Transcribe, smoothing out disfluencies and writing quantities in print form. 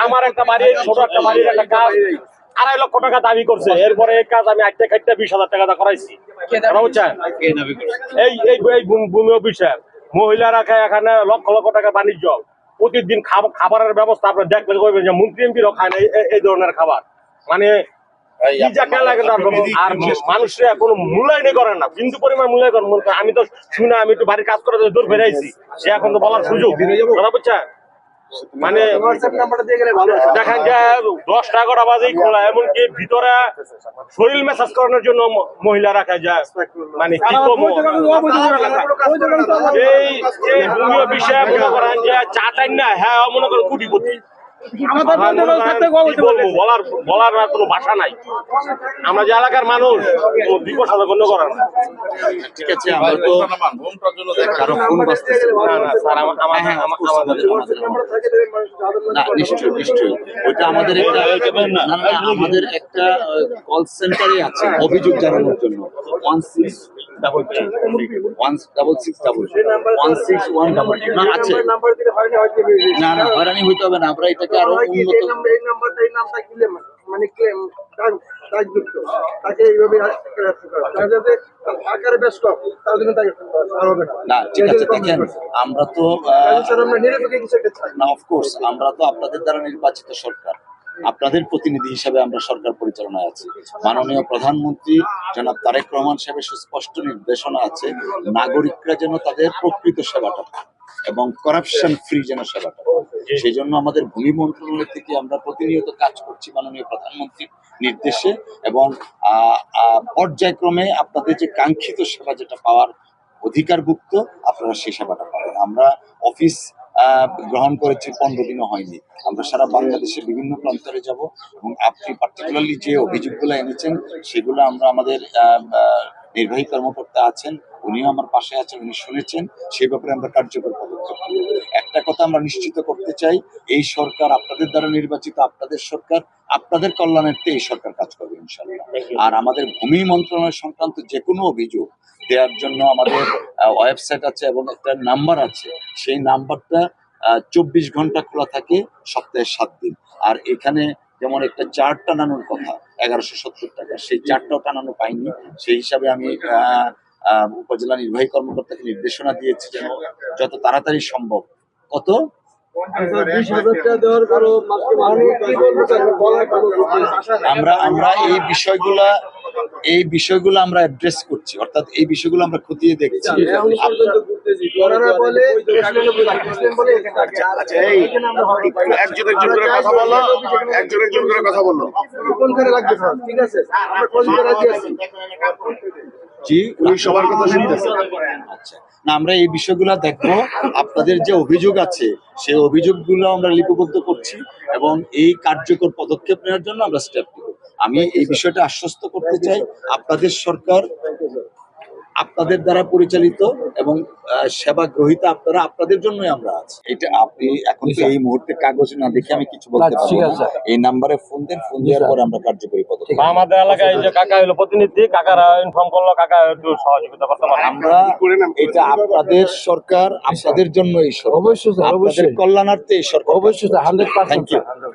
আমার একটা বাড়ি, ছোট একটা বাড়ির একটা কাজ 2.5 লক্ষ টাকা দাবি করছে। এরপরে এই কাজ আমি 20,000 টাকা করাইছি। এই ভূমি অফিসার মহিলারা এখানে লক্ষ লক্ষ টাকা বাণিজ্য, প্রতিদিন খাবারের ব্যবস্থা আপনার দেখলে কইবেন যে মন্ত্রী এমপিরও খায় না এই ধরনের খাবার। মানে আর মানুষরা কোনো মূল্যায়নই করে না, বিন্দু পরিমাণ মূল্যায়ন করে। আমি তো শুনে আমি একটু বাড়ির কাজ করে দূর বেড়াইছি, সে এখন তো বলার সুযোগ বুঝছেন। মানে দেখেন যে 10-11টা বাজেই খোলা, এমনকি ভিতরে শরীর ম্যাসাজ করানোর জন্য মহিলা রাখা যায়। মানে কি এই ভূমি বিষয়ে মনে করেন যে চা টাইম না, হ্যাঁ মনে করেন কোটিপতি। বলার কোনো ভাষা নাই। আমরা যে এলাকার মানুষ বিপদ সাথে গণ্য করার না। ঠিক আছে, আমরা তো কারো ফোন বাজতেছে না, নিশ্চয়ই ওইটা আমাদের একটা কল সেন্টারে আছে অভিযোগ জানানোর জন্য 1666 না আছে। না হয়রানি হইতে হবে না, আমরা এটাকে আরো উন্নত না। ঠিক আছে, দেখেন আমরা তো না, অফকোর্স আমরা তো আপনাদের দ্বারা নির্বাচিত সরকার, আপনাদের প্রতিনিধি হিসাবে আমরা সরকার পরিচালনায় আছি। মাননীয় প্রধানমন্ত্রী জনাব তারেক রহমান সাহেবের সুস্পষ্ট নির্দেশনা আছে নাগরিকরা যেন তাদের প্রকৃত সেবাটা পায় এবং কারাপশন ফ্রি যেন সেবাটা পায়। সেই জন্য আমাদের ভূমি মন্ত্রণালয় থেকে আমরা প্রতিনিয়ত কাজ করছি মাননীয় প্রধানমন্ত্রীর নির্দেশে, এবং পর্যায়ক্রমে আপনাদের যে কাঙ্ক্ষিত সেবা যেটা পাওয়ার অধিকারভুক্ত আপনারা সেই সেবাটা পাবেন। আমরা অফিস গ্রহণ করেছি 15 দিনও হয়নি। আমরা সারা বাংলাদেশে বিভিন্ন প্রান্তরে যাব এবং আপনি পার্টিকুলারলি যে অভিযোগগুলো এনেছেন সেগুলো আমরা আমাদের নির্বাহী কর্মকর্তা আছেন, উনিও আমার পাশে আছেন, উনি শুনেছেন, সেই ব্যাপারে আমরা কার্যকর পদক্ষেপ নেব। একটা কথা আমরা নিশ্চিত করতে চাই, এই সরকার আপনাদের দ্বারা নির্বাচিত, আপনাদের সরকার, আপনাদের কল্যাণার্থে এই সরকার কাজ করবে ইনশাআল্লাহ। আর আমাদের ভূমি মন্ত্রণালয় সংক্রান্ত যে কোনো অভিযোগ দেওয়ার জন্য আমাদের ওয়েবসাইট আছে এবং একটা নাম্বার আছে, সেই নাম্বারটা 24 ঘন্টা খোলা থাকে, সপ্তাহে 7 দিন। আর এখানে যেমন একটা চার্ট টানানোর কথা 1170 টাকা, সেই চার্টটাও টানানো পাইনি। সেই হিসাবে আমি উপজেলা নির্বাহী কর্মকর্তাকে নির্দেশনা দিয়েছি যেন যত তাড়াতাড়ি সম্ভব কত আমরা এই বিষয়গুলো আমরা অ্যাড্রেস করছি, অর্থাৎ এই বিষয়গুলো আমরা খতিয়ে দেখছি। জি, উনি সবার কথা শুনতেছেন। আচ্ছা, না আমরা এই বিষয়গুলো দেখবো। আপনাদের যে অভিযোগ আছে সেই অভিযোগগুলো আমরা লিপিবদ্ধ করছি এবং এই কার্যকর পদক্ষেপ নেওয়ার জন্য আমরা স্টেপ নেব। আমি এই বিষয়টা আশ্বস্ত করতে চাই, আপনাদের সরকার আপনাদের দ্বারা পরিচালিত এবং সেবা গ্রহীতা আপনারা, আপনাদের জন্যই আমরা আছি। এটা আপনি এখন তো এই মুহূর্তে কাগজ না দেখে আমি কিছু বলতে পারবো না। এই নাম্বারে ফোন দেন, ফোন দেওয়ার পরে আমরা কার্যকরী পদক্ষেপ। আমাদের এলাকায় যে কাকা হলো প্রতিনিধি, কাকারা ইনফর্ম করলো, কাকা একটু সহযোগিতা করতে পারে। আমরা এটা আপনাদের সরকার, আপনাদের জন্য এই সরকার, অবশ্যই আপনাদের কল্যাণার্থে এই সরকার, অবশ্যই 100%। Thank you.